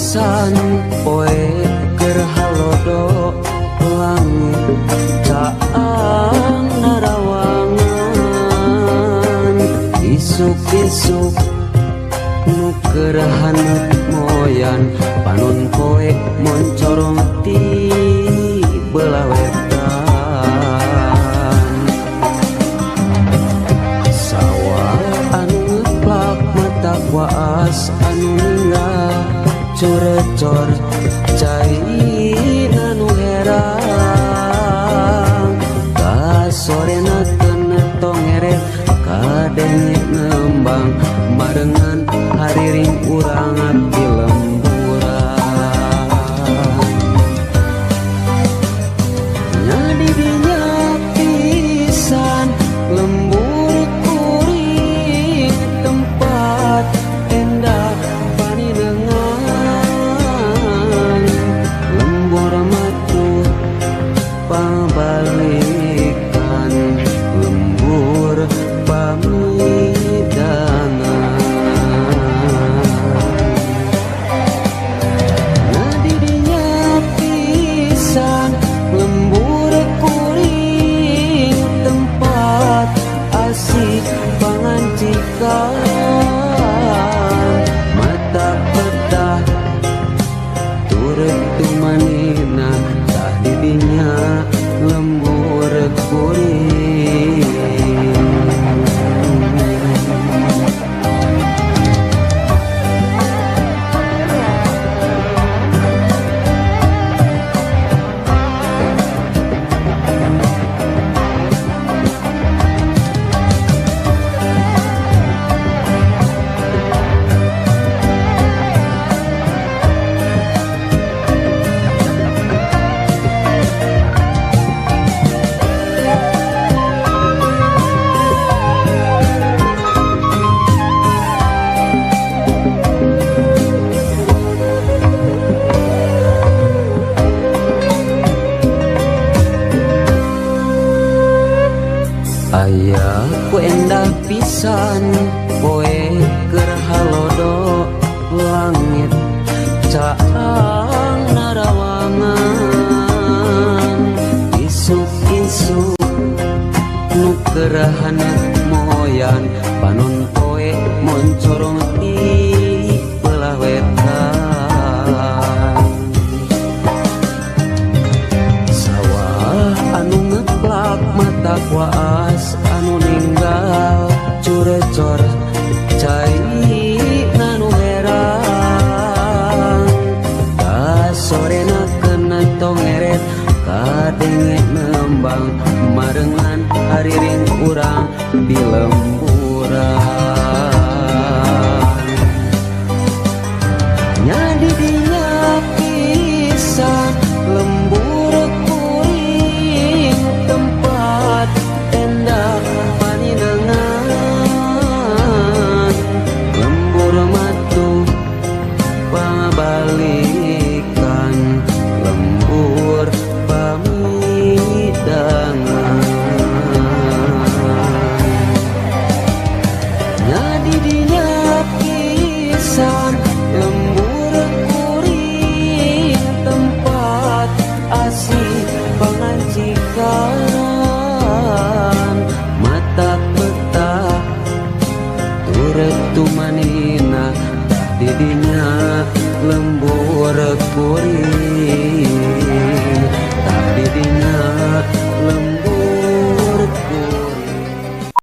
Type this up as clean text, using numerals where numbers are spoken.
pisan poe keur halodo langit caang narawangan isuk-isuk nu keur hanut moyan panon poe moncorong ti belah wetan sawah anu ngeplak mata kuas anu ninggal corecor cai anu herang kasorena kena tongeret kadenge nembang marengan hariring urang abdi lemburan nyadi dinya pisan lembur kuring tempat endah paninengan lembur matu pabalikan lembur pamidangan nadi dinya pisan lembur kuring tempat asik pangancikan mata petah turut tumanina tah didinya lembur kuring aya ku endah pisan poe keur halodo langit caang narawangan isuk-isuk nu keur hanut moyan panon poe moncorong ti belah wetan sawah anu ngeplak mata kuas anu ninggal curecor cai nanu herang kasorena kena tongeret kadenge nembang marengan hariring urang di lemburan nyadi dinya pisan lembur kuring tempat endah paninengan lembur matu pabalikan lembur pamidangan nyadi dinya pisan